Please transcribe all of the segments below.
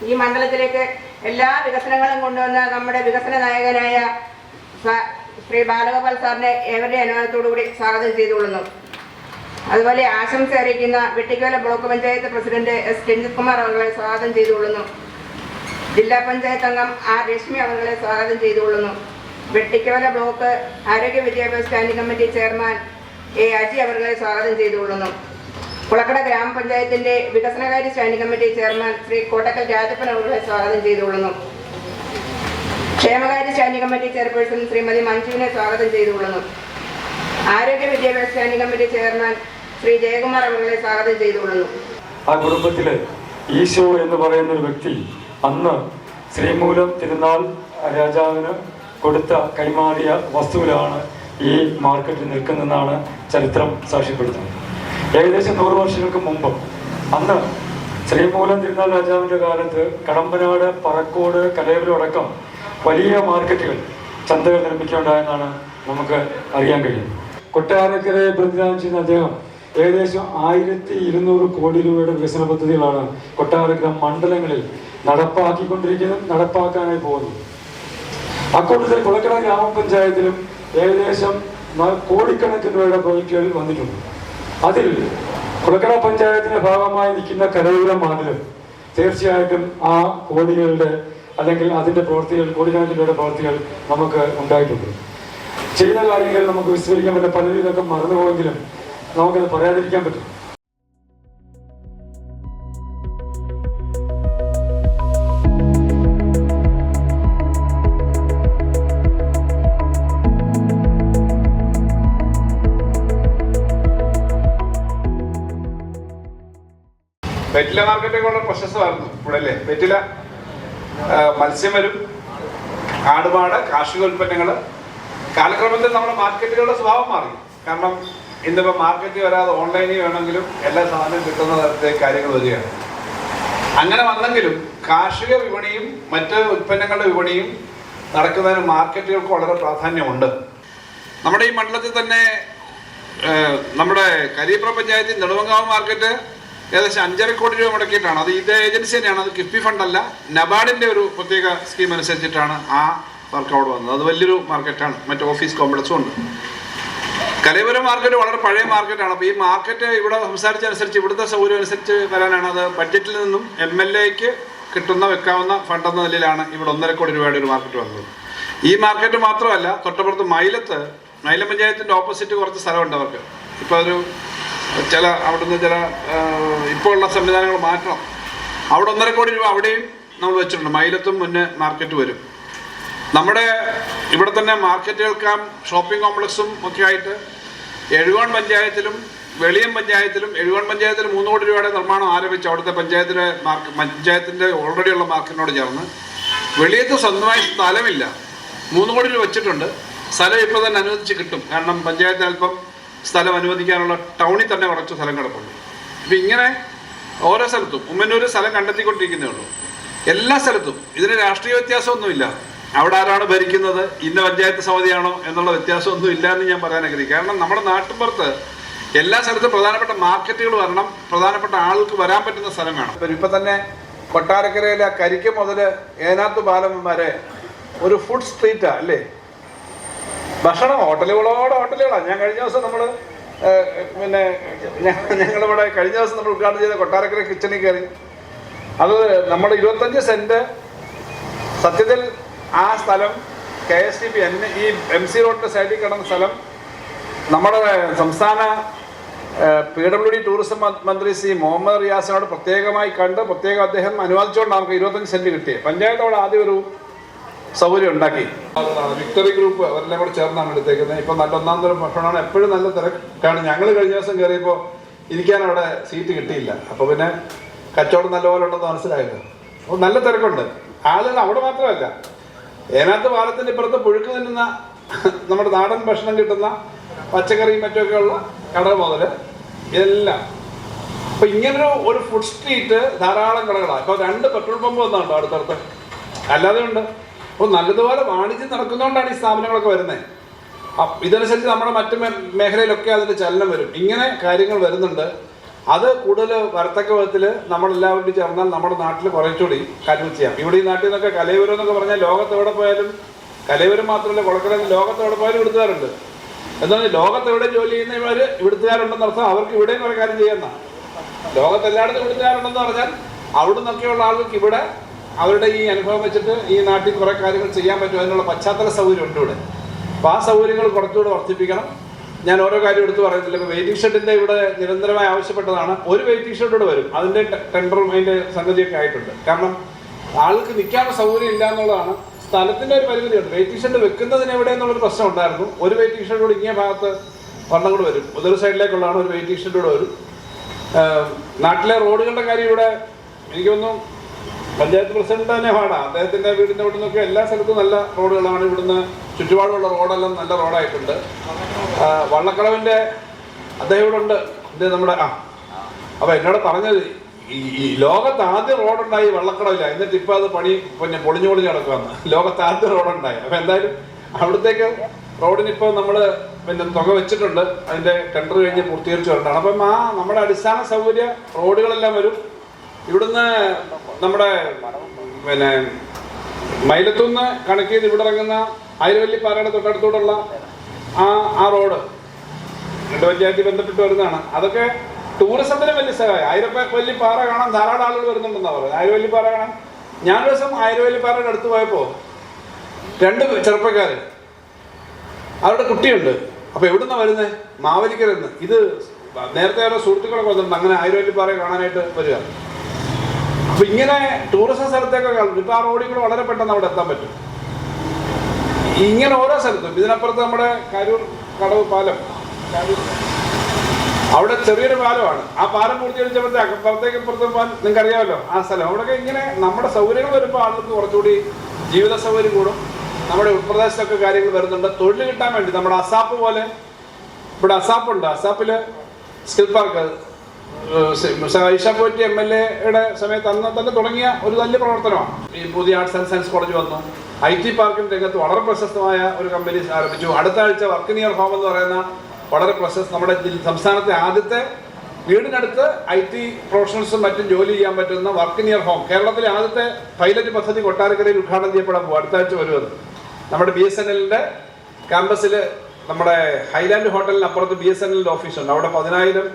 ഈ മണ്ഡലത്തിലേക്ക് എല്ലാ വികസനങ്ങളും കൊണ്ടുവന്ന നമ്മുടെ വികസന നായകനായ ശ്രീ ബാലഗോപാൽ സാറിനെ ഏവരുടെ അനുവാദത്തോടുകൂടി സ്വാഗതം ചെയ്തുകൊള്ളുന്നു. അതുപോലെ ആശംസ അറിയിക്കുന്ന Vettikkola block panchayat president S Ranjith Kumar അവരെ സ്വാഗതം ചെയ്തുകൊള്ളുന്നു. ജില്ലാ പഞ്ചായത്ത് അംഗം ആർ രശ്മി അവരെ സ്വാഗതം ചെയ്തുകൊള്ളുന്നു. വെട്ടിക്കോല ബ്ലോക്ക് ആരോഗ്യ വിദ്യാഭ്യാസ standing committee chairman A Aji അവരെ സ്വാഗതം ചെയ്തുകൊള്ളുന്നു. കുളക്കട ഗ്രാമപഞ്ചായത്തിന്റെ വികസനകാര്യ standing committee chairman Shri Kottakkal Rajappan അവരെ സ്വാഗതം ചെയ്തുകൊള്ളുന്നു. ക്ഷേമകാര്യ സ്റ്റാൻഡിംഗ് കമ്മിറ്റി ചെയർപേഴ്സൺ ശ്രീമതി മഞ്ജുവിനെ സ്വാഗതം ചെയ്തുകൊള്ളുന്നു. ആരോഗ്യ വിദ്യാഭ്യാസ standing committee chairman Shri Jayakumar അവരെ സ്വാഗതം ചെയ്തുകൊള്ളുന്നു. ആ കുടുംബത്തിലെ ഈശോ എന്ന് പറയുന്ന ഒരു വ്യക്തി അന്ന് ശ്രീമൂലം തിരുനാൾ രാജാവിന് കൊടുത്ത കൈമാറിയ വസ്തുവിലാണ് ഈ മാർക്കറ്റ് നിൽക്കുന്നതെന്നാണ് ചരിത്രം സാക്ഷ്യപ്പെടുത്തുന്നത്. ഏകദേശം 100 വർഷങ്ങൾക്ക് മുമ്പ് അന്ന് ശ്രീമൂലം തിരുനാൾ രാജാവിൻ്റെ കാലത്ത് കടമ്പനാട്, പറക്കോട്, കലയവരം അടക്കം വലിയ മാർക്കറ്റുകൾ, ചന്തകൾ നിർമ്മിക്കുകയുണ്ടായെന്നാണ് നമുക്ക് അറിയാൻ കഴിയും. കൊട്ടാരക്കരയെ പ്രതിദാനം ചെയ്യുന്ന അദ്ദേഹം ഏകദേശം 1200 കോടി രൂപയുടെ വികസന പദ്ധതികളാണ് കൊട്ടാരക്കര മണ്ഡലങ്ങളിൽ നടപ്പാക്കാനായി പോകുന്നത്. അക്കൂട്ടത്തിൽ കുളക്കട ഗ്രാമപഞ്ചായത്തിലും ഏകദേശം കോടിക്കണക്കിന് രൂപയുടെ പ്രോജക്റ്റുകൾ വന്നിട്ടുണ്ട്. അതിൽ കുളക്കട പഞ്ചായത്തിന്റെ ഭാഗമായി നിൽക്കുന്ന കലയൂരം മാതിലും തീർച്ചയായിട്ടും ആ കോടികളുടെ അല്ലെങ്കിൽ അതിന്റെ പ്രവൃത്തികൾ, കോടിക്കണക്കിന് രൂപയുടെ പ്രവൃത്തികൾ നമുക്ക് ഉണ്ടായിട്ടുണ്ട്. ചെയ്യുന്ന കാര്യങ്ങൾ നമുക്ക് വിസ്മരിക്കാൻ പറ്റില്ല. പലരും ഇതൊക്കെ മറന്നുപോയെങ്കിലും നമുക്കത് പറയാതിരിക്കാൻ പറ്റും. വെറ്റില മാർക്കറ്റൊക്കെ വളരെ പ്രശസ്തമായിരുന്നു ഇവിടെ അല്ലേ. വെറ്റില മത്സ്യം വരും, ആടുപാട്, കാർഷിക ഉൽപ്പന്നങ്ങൾ. കാലക്രമത്തിൽ നമ്മുടെ മാർക്കറ്റുകളുടെ സ്വഭാവം മാറി. കാരണം ഇന്നിപ്പോൾ മാർക്കറ്റിൽ വരാതെ ഓൺലൈനിൽ വേണമെങ്കിലും എല്ലാ സാധനവും കിട്ടുന്ന തരത്തിലേക്ക് കാര്യങ്ങൾ വരികയാണ്. അങ്ങനെ വന്നെങ്കിലും കാർഷിക വിപണിയും മറ്റ് ഉൽപ്പന്നങ്ങളുടെ വിപണിയും നടക്കുന്നതിന് മാർക്കറ്റുകൾക്ക് വളരെ പ്രാധാന്യമുണ്ട്. നമ്മുടെ ഈ മണ്ഡലത്തിൽ തന്നെ നമ്മുടെ കരിയപ്പുറം പഞ്ചായത്തിൽ നെടുമങ്ങാവ് മാർക്കറ്റ് ഏകദേശം 5.5 കോടി രൂപ മുടക്കിയിട്ടാണ്. അത് ഇതേ ഏജൻസി തന്നെയാണ്, അത് കിഫ്ബി ഫണ്ടല്ല, നബാർഡിൻ്റെ ഒരു പ്രത്യേക സ്കീം അനുസരിച്ചിട്ടാണ് ആ വർക്ക് അവിടെ വന്നത്. അത് വലിയൊരു മാർക്കറ്റാണ്, മറ്റ് ഓഫീസ് കോംപ്ലക്സും ഉണ്ട്. കലയപുരം മാർക്കറ്റ് വളരെ പഴയ മാർക്കറ്റാണ്. അപ്പോൾ ഈ മാർക്കറ്റ് ഇവിടെ സംസാരിച്ചനുസരിച്ച് ഇവിടുത്തെ സൗകര്യം അനുസരിച്ച് വരാനാണ്. അത് ബഡ്ജറ്റിൽ നിന്നും MLAക്ക് വെക്കാവുന്ന ഫണ്ടെന്ന നിലയിലാണ് ഇവിടെ 1.5 കോടി രൂപയുടെ ഒരു മാർക്കറ്റ് വന്നത്. ഈ മാർക്കറ്റ് മാത്രമല്ല, തൊട്ടപ്പുറത്ത് മൈലം പഞ്ചായത്തിൻ്റെ ഓപ്പോസിറ്റ് കുറച്ച് സ്ഥലമുണ്ട് അവർക്ക്. ഇപ്പോൾ അവിടുന്ന് ഇപ്പോൾ ഉള്ള സംവിധാനങ്ങൾ മാറ്റണം. അവിടെ 1.5 കോടി രൂപ അവിടെയും നമ്മൾ വെച്ചിട്ടുണ്ട്. മൈലത്തും മുന്നേ മാർക്കറ്റ് വരും. നമ്മുടെ ഇവിടെ തന്നെ മാർക്കറ്റുകൾക്കാം ഷോപ്പിംഗ് കോംപ്ലക്സും ഒക്കെ ആയിട്ട് എഴുകോൺ പഞ്ചായത്തിലും വെളിയം പഞ്ചായത്തിലും 3 കോടി രൂപയുടെ നിർമ്മാണം ആരംഭിച്ചു. അവിടുത്തെ പഞ്ചായത്തിൻ്റെ ഓൾറെഡി ഉള്ള മാർക്കറ്റിനോട് ചേർന്ന്. വെളിയത്ത് സ്വന്തമായി സ്ഥലമില്ല, 3 കോടി രൂപ വെച്ചിട്ടുണ്ട്. സ്ഥലം ഇപ്പോൾ തന്നെ അനുവദിച്ച് കിട്ടും. കാരണം പഞ്ചായത്ത് അല്പം സ്ഥലം അനുവദിക്കാനുള്ള ടൗണിൽ തന്നെ കുറച്ച് സ്ഥലം കിടപ്പുണ്ട്. അപ്പം ഇങ്ങനെ ഓരോ സ്ഥലത്തും ഉമ്മന്നൂർ സ്ഥലം കണ്ടെത്തിക്കൊണ്ടിരിക്കുന്നേ ഉള്ളൂ. എല്ലാ സ്ഥലത്തും ഇതിന് രാഷ്ട്രീയ വ്യത്യാസമൊന്നുമില്ല. അവിടെ ആരാണ് ഭരിക്കുന്നത്, ഇന്ന പഞ്ചായത്ത് സമിതിയാണോ എന്നുള്ള വ്യത്യാസമൊന്നും ഇല്ല എന്ന് ഞാൻ പറയാൻ ആഗ്രഹിക്കും. കാരണം നമ്മുടെ നാട്ടിൻപുറത്ത് എല്ലാ സ്ഥലത്തും പ്രധാനപ്പെട്ട മാർക്കറ്റുകൾ വരണം, പ്രധാനപ്പെട്ട ആൾക്ക് വരാൻ പറ്റുന്ന സ്ഥലം വേണം. ഇപ്പം തന്നെ കൊട്ടാരക്കരയിലെ കരിക്ക് മുതൽ ഏനാത്ത് പാലം വരെ ഒരു ഫുഡ് സ്ട്രീറ്റാ അല്ലേ. ഭക്ഷണം ഹോട്ടലുകളാണ്. ഞാൻ കഴിഞ്ഞ ദിവസം ഞങ്ങളിവിടെ കഴിഞ്ഞ ദിവസം നമ്മൾ ഉദ്ഘാടനം ചെയ്ത കൊട്ടാരക്കര കിച്ചണിൽ കയറി. അത് നമ്മുടെ 25 സെൻറ്റ് സത്യത്തിൽ ആ സ്ഥലം KSTP ഈ MC റോഡിൻ്റെ സൈഡിൽ കിടന്ന സ്ഥലം നമ്മുടെ സംസ്ഥാന PWD ടൂറിസം മന്ത്രി ശ്രീ മുഹമ്മദ് റിയാസിനോട് പ്രത്യേകമായി കണ്ട് അദ്ദേഹം അനുവദിച്ചുകൊണ്ട് നമുക്ക് 25 സെൻറ്റ് കിട്ടിയത്. പഞ്ചായത്തോട് ആദ്യം ഒരു സൗകര്യം ഉണ്ടാക്കി. വിക്ടറി ഗ്രൂപ്പ് അവരെല്ലാം കൂടെ ചേർന്നാണ് എടുത്തേക്കുന്നത്. ഇപ്പം നല്ല 1-ാം തരം ഭക്ഷണമാണ്. എപ്പോഴും നല്ല തിരക്കാണ്. ഞങ്ങൾ കഴിഞ്ഞ ദിവസം കയറിയപ്പോൾ ഇരിക്കാൻ അവിടെ സീറ്റ് കിട്ടിയില്ല. അപ്പോൾ പിന്നെ കച്ചവടം നല്ലപോലെ ഉണ്ടെന്ന് മനസ്സിലായത്. അപ്പോൾ നല്ല തിരക്കുണ്ട്. ആളുകൾ അവിടെ മാത്രമല്ല, ഏനാത്ത് പാലത്തിൻ്റെ ഇപ്പുറത്ത് പുഴുക്ക് തിന്നുന്ന നമ്മുടെ നാടൻ ഭക്ഷണം കിട്ടുന്ന പച്ചക്കറിയും മറ്റൊക്കെ ഉള്ള കട മുതൽ എല്ലാം. അപ്പോൾ ഇങ്ങനൊരു ഫുഡ് സ്ട്രീറ്റ് ധാരാളം കടകളാണ്. ഇപ്പോൾ 2 പെട്രോൾ പമ്പ് വന്നുണ്ടോ അടുത്തടുത്ത്, അല്ലാതെ ഉണ്ട്. അപ്പോൾ നല്ലതുപോലെ വാണിജ്യം നടക്കുന്നതുകൊണ്ടാണ് ഈ സ്ഥാപനങ്ങളൊക്കെ വരുന്നത്. ഇതനുസരിച്ച് നമ്മുടെ മറ്റു മേഖലയിലൊക്കെ അതിൻ്റെ ചലനം വരും. ഇങ്ങനെ കാര്യങ്ങൾ വരുന്നുണ്ട്. അത് കൂടുതൽ വരത്തക്ക വിധത്തിൽ നമ്മളെല്ലാവരും ചേർന്നാൽ നമ്മുടെ നാട്ടിൽ കുറച്ചുകൂടി കാര്യങ്ങൾ ചെയ്യാം. ഇവിടെ ഈ നാട്ടിൽ നിന്നൊക്കെ കലൈവരം എന്നൊക്കെ പറഞ്ഞാൽ ലോകത്തെവിടെ പോയാലും, കലൈവരം മാത്രമല്ല കൊളക്കര ലോകത്തെവിടെ പോയാലും ഇവിടുത്തുകാരുണ്ട്. എന്നാൽ ലോകത്തെവിടെ ജോലി ചെയ്യുന്നവർ ഇവിടുത്തുകാരുണ്ടെന്ന് അർത്ഥം അവർക്ക് ഇവിടെയും കുറേ കാര്യം ചെയ്യുന്ന. ലോകത്തെല്ലായിടത്തും ഇവിടുത്തുകാരുണ്ടെന്ന് പറഞ്ഞാൽ അവിടെ നിന്നൊക്കെയുള്ള ആൾക്ക് ഇവിടെ അവരുടെ ഈ അനുഭവം വെച്ചിട്ട് ഈ നാട്ടിൽ കുറേ കാര്യങ്ങൾ ചെയ്യാൻ പറ്റും. അതിനുള്ള പശ്ചാത്തല സൗകര്യം ഉണ്ട് ഇവിടെ. അപ്പോൾ ആ സൗകര്യങ്ങൾ കുറച്ചുകൂടെ വർദ്ധിപ്പിക്കണം. ഞാൻ ഓരോ കാര്യം എടുത്ത് പറയുന്നില്ല. ഇപ്പോൾ വെയിറ്റിംഗ് ഷെഡിൻ്റെ ഇവിടെ നിരന്തരമായി ആവശ്യപ്പെട്ടതാണ്. ഒരു വെയിറ്റിംഗ് ഷെഡ് ഇവിടെ വരും. അതിൻ്റെ ടെൻഡറും അതിൻ്റെ സംഗതിയൊക്കെ ആയിട്ടുണ്ട്. കാരണം ആൾക്ക് നിൽക്കാനുള്ള സൗകര്യം ഇല്ല എന്നുള്ളതാണ്. സ്ഥലത്തിൻ്റെ ഒരു പരിമിതിയുണ്ട്. വെയിറ്റിംഗ് ഷെഡ് വെക്കുന്നതിന് എവിടെ എന്നുള്ളൊരു പ്രശ്നം ഉണ്ടായിരുന്നു. ഒരു വെയിറ്റിംഗ് ഷെഡ് കൂടെ ഇങ്ങനെ ഭാഗത്ത് വണ്ണം കൂടെ വരും. ഒരു സൈഡിലേക്കുള്ളതാണ് ഒരു വെയിറ്റിംഗ് ഷെഡ് കൂടെ വരും. നാട്ടിലെ റോഡുകളുടെ കാര്യം ഇവിടെ എനിക്കൊന്നും പഞ്ചായത്ത് പ്രസിഡന്റ് തന്നെ പാടാം. അദ്ദേഹത്തിൻ്റെ വീടിൻ്റെ ഇവിടെ നിന്നൊക്കെ എല്ലാ സ്ഥലത്തും നല്ല റോഡുകളാണ്. ഇവിടുന്ന് ചുറ്റുപാടുള്ള റോഡെല്ലാം നല്ല റോഡായിട്ടുണ്ട്. വള്ളക്കടവിൻ്റെ അദ്ദേഹം ഇവിടെ ഉണ്ട്. ഇത് നമ്മുടെ അപ്പോൾ എന്നോട് പറഞ്ഞത് ഈ ലോകത്ത് ആദ്യം റോഡുണ്ടായി വള്ളക്കടവില്ല. എന്നിട്ട് ഇപ്പോൾ അത് പിന്നെ പൊളിഞ്ഞു കിടക്കുമെന്ന്. ലോകത്ത് ആദ്യം റോഡുണ്ടായി. അപ്പോൾ എന്തായാലും അവിടത്തേക്ക് റോഡിനിപ്പോൾ നമ്മൾ പിന്നെ തുക വെച്ചിട്ടുണ്ട്. അതിൻ്റെ ടെൻഡർ കഴിഞ്ഞ് പൂർത്തീകരിച്ച് വരണ്ടാണ്. അപ്പം നമ്മുടെ അടിസ്ഥാന സൗകര്യ റോഡുകളെല്ലാം വരും. ഇവിടുന്ന് നമ്മുടെ പിന്നെ മൈലത്തുനിന്ന് കണക്ട് ചെയ്ത് ഇവിടെ ഇറങ്ങുന്ന ആയിരവല്ലിപ്പാറയുടെ തൊട്ടടുത്തോടുള്ള ആ റോഡ് പഞ്ചായത്തിൽ ബന്ധപ്പെട്ട് വരുന്നതാണ്. അതൊക്കെ ടൂറിസത്തിന് വലിയ സഹായം. ആയിരവല്ലിപ്പാറ കാണാൻ ധാരാളം ആളുകൾ വരുന്നുണ്ടെന്നാണ് പറയുന്നത്. ആയിരവല്ലിപ്പാറ കാണാൻ ഞാനൊരു ദിവസം ആയിരവല്ലിപ്പാറയുടെ അടുത്ത് പോയപ്പോൾ 2 ചെറുപ്പക്കാർ, അവരുടെ കുട്ടിയുണ്ട്. അപ്പോൾ എവിടുന്നാണ് വരുന്നത്? മാവേലിക്കരന്ന്. ഇത് നേരത്തെ ഓരോ സുഹൃത്തുക്കളൊക്കെ വന്നിട്ടുണ്ട്. അങ്ങനെ ആയിരവല്ലിപ്പാറ കാണാനായിട്ട് വരിക. അപ്പൊ ഇങ്ങനെ ടൂറിസം സ്ഥലത്തേക്കൊക്കെ കാണും. ഇപ്പൊ ആ റോഡിൽ കൂടെ വളരെ പെട്ടെന്ന് അവിടെ എത്താൻ പറ്റും. ഇങ്ങനെ ഓരോ സ്ഥലത്തും. ഇതിനപ്പുറത്ത് നമ്മുടെ കാരൂർ കടവ് പാലം, അവിടെ ചെറിയൊരു പാലമാണ്. ആ പാലം പൂർത്തീകരിച്ചപ്പോഴത്തെ അപ്പുറത്തേക്ക് ഇപ്പുറത്തും പോകാൻ നിങ്ങൾക്ക് അറിയാമല്ലോ ആ സ്ഥലം. അവിടെയൊക്കെ ഇങ്ങനെ നമ്മുടെ സൗകര്യങ്ങൾ വരുമ്പോൾ ആളുകൾക്ക് കുറച്ചുകൂടി ജീവിത സൗകര്യം കൂടും. നമ്മുടെ ഉൾപ്രദേശത്തൊക്കെ കാര്യങ്ങൾ വരുന്നുണ്ട്. തൊഴിൽ കിട്ടാൻ വേണ്ടി നമ്മുടെ അസാപ്പ് പോലെ ഇവിടെ അസാപ്പുണ്ട്. അസാപ്പിൽ സ്കിൽ പാർക്ക് ഐഷ പോറ്റി MLA-യുടെ സമയത്ത് അന്ന് തന്നെ തുടങ്ങിയ ഒരു വലിയ പ്രവർത്തനമാണ്. ഈ പുതിയ ആർട്സ് ആൻഡ് സയൻസ് കോളേജ് വന്നു. IT പാർക്കിൻ്റെ രംഗത്ത് വളരെ പ്രശസ്തമായ ഒരു കമ്പനി ആരംഭിച്ചു. അടുത്ത ആഴ്ച വർക്ക് നിയർ ഹോം എന്ന് പറയുന്ന വളരെ നമ്മുടെ സംസ്ഥാനത്തെ ആദ്യത്തെ വീടിനടുത്ത് IT പ്രൊഫഷണൽസും മറ്റും ജോലി ചെയ്യാൻ പറ്റുന്ന വർക്ക് നിയർ ഹോം, കേരളത്തിലെ ആദ്യത്തെ പൈലറ്റ് പദ്ധതി കൊട്ടാരക്കരയിൽ ഉദ്ഘാടനം ചെയ്യപ്പെടാൻ പോകും. അടുത്ത ആഴ്ച വരുന്നത് നമ്മുടെ BSNL-ന്റെ ക്യാമ്പസിൽ നമ്മുടെ ഹൈലാൻഡ് ഹോട്ടലിന് അപ്പുറത്ത് BSNL-ന്റെ ഓഫീസുണ്ട്. അവിടെ 10,000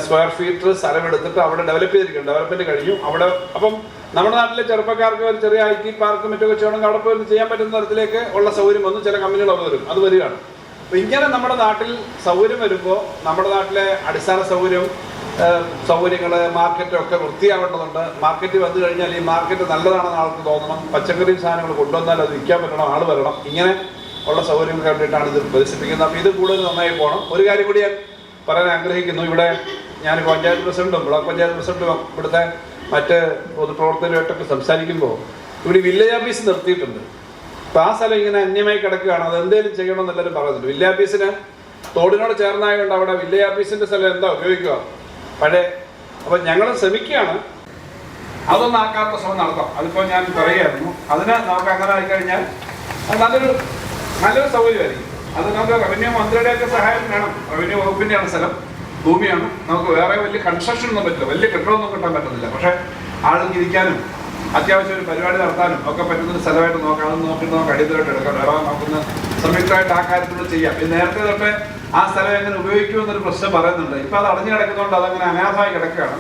സ്ക്വയർ ഫീറ്റ് സ്ഥലമെടുത്തിട്ട് അവിടെ ഡെവലപ്പ് ചെയ്തിരിക്കുന്നു. ഡെവലപ്മെന്റ് കഴിഞ്ഞു അവിടെ. അപ്പം നമ്മുടെ നാട്ടിലെ ചെറുപ്പക്കാർക്ക് ഒരു ചെറിയ IT പാർക്ക് മറ്റൊക്കെ ചെയ്യണമെങ്കിൽ അവിടെ പോയി ചെയ്യാൻ പറ്റുന്ന തരത്തിലേക്ക് ഉള്ള സൗകര്യം വന്നു. ചില കമ്പനികൾ അവിടെ വരും, അത് വരികയാണ്. അപ്പം ഇങ്ങനെ നമ്മുടെ നാട്ടിൽ സൗകര്യം വരുമ്പോൾ നമ്മുടെ നാട്ടിലെ അടിസ്ഥാന സൗകര്യങ്ങൾ മാർക്കറ്റൊക്കെ വൃത്തിയാവേണ്ടതുണ്ട്. മാർക്കറ്റ് വന്നു കഴിഞ്ഞാൽ ഈ മാർക്കറ്റ് നല്ലതാണെന്ന് ആൾക്ക് തോന്നണം. പച്ചക്കറി സാധനങ്ങൾ കൊണ്ടുവന്നാൽ അത് വിൽക്കാൻ പറ്റണം, ആൾ വരണം. ഇങ്ങനെ ഉള്ള സൗകര്യങ്ങൾ കണ്ടിട്ടാണ് ഇത് വികസിപ്പിക്കുന്നത്. അപ്പോൾ ഇത് കൂടുതൽ നന്നായി പോകണം. ഒരു കാര്യം കൂടി ഞാൻ പറയാൻ ആഗ്രഹിക്കുന്നു. ഇവിടെ ഞാൻ പഞ്ചായത്ത് പ്രസിഡന്റും ബ്ലോക്ക് പഞ്ചായത്ത് പ്രസിഡന്റും ഇവിടുത്തെ മറ്റ് പൊതുപ്രവർത്തകരുമായിട്ടൊക്കെ സംസാരിക്കുമ്പോൾ ഇവിടെ വില്ലേജ് ഓഫീസ് നിർത്തിയിട്ടുണ്ട്. അപ്പോൾ ആ സ്ഥലം ഇങ്ങനെ അന്യമായി കിടക്കുകയാണ്. അത് എന്തെങ്കിലും ചെയ്യണമെന്ന് എല്ലാവരും പറയുന്നുണ്ട്. വില്ലേജ് ഓഫീസിന് തോടിനോട് ചേർന്നായതുകൊണ്ട് അവിടെ വില്ലേജ് ഓഫീസിൻ്റെ സ്ഥലം എന്താ ഉപയോഗിക്കുക പഴയ. അപ്പം ഞങ്ങൾ ശ്രമിക്കുകയാണ് അതൊന്നും ആക്കാനുള്ള ശ്രമം നടത്താം. അതിപ്പോൾ ഞാൻ പറയുകയായിരുന്നു. അതിന് നമുക്ക് അങ്ങനെ ആയിക്കഴിഞ്ഞാൽ അത് നല്ലൊരു സൗകര്യമായിരിക്കും. അത് നമുക്ക് റവന്യൂ മന്ത്രിയുടെയൊക്കെ സഹായം വേണം. റവന്യൂ വകുപ്പിൻ്റെയാണ് സ്ഥലം, ഭൂമിയാണ്. നമുക്ക് വേറെ വലിയ കൺസ്ട്രക്ഷൻ ഒന്നും പറ്റില്ല, വലിയ കെട്ടിടമൊന്നും കിട്ടാൻ പറ്റുന്നില്ല. പക്ഷേ ആളുകൾക്ക് ഇരിക്കാനും അത്യാവശ്യം ഒരു പരിപാടി നടത്താനും ഒക്കെ പറ്റുന്നൊരു സ്ഥലമായിട്ട് നോക്കാം. അത് നോക്കിയിട്ട് നമുക്ക് അടിയന്തരമായിട്ട് എടുക്കാം. വേറെ നോക്കുന്ന സംയുക്തമായിട്ട് ആ കാര്യത്തിൽ ചെയ്യാം. ഇത് നേരത്തെ തൊട്ട് ആ സ്ഥലം എങ്ങനെ ഉപയോഗിക്കുമെന്നൊരു പ്രശ്നം പറയുന്നുണ്ട്. ഇപ്പം അത് അടഞ്ഞു കിടക്കുന്നതുകൊണ്ട് അതങ്ങനെ അനാഥമായി കിടക്കുകയാണ്.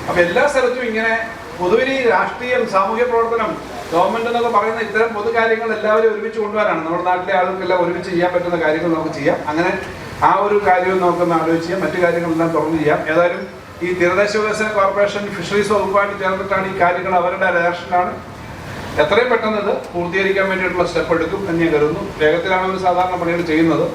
അപ്പം എല്ലാ സ്ഥലത്തും ഇങ്ങനെ പൊതുവിൽ രാഷ്ട്രീയം, സാമൂഹ്യ പ്രവർത്തനം, ഗവൺമെന്റ് എന്നൊക്കെ പറയുന്ന ഇത്തരം പൊതുകാര്യങ്ങൾ എല്ലാവരും ഒരുമിച്ച് കൊണ്ടുവരാനാണ്. നമ്മുടെ നാട്ടിലെ ആളുകൾക്കെല്ലാം ഒരുമിച്ച് ചെയ്യാൻ പറ്റുന്ന കാര്യങ്ങൾ നമുക്ക് ചെയ്യാം. അങ്ങനെ ആ ഒരു കാര്യവും നമുക്കൊന്ന് ആലോചിച്ച് ചെയ്യാം. മറ്റു കാര്യങ്ങളെല്ലാം തുറന്നു ചെയ്യാം. ഏതായാലും ഈ തീരദേശ വികസന കോർപ്പറേഷൻ ഫിഷറീസ് വകുപ്പായിട്ട് ചേർന്നിട്ടാണ് ഈ കാര്യങ്ങൾ അവരുടെ ഡയറക്ഷനാണ്. എത്രയും പെട്ടെന്ന് ഇത് പൂർത്തീകരിക്കാൻ വേണ്ടിയിട്ടുള്ള സ്റ്റെപ്പ് എടുക്കും എന്ന് ഞാൻ കരുതുന്നു. വേഗത്തിലാണ് അവർ സാധാരണ പണികൾ ചെയ്യുന്നത്.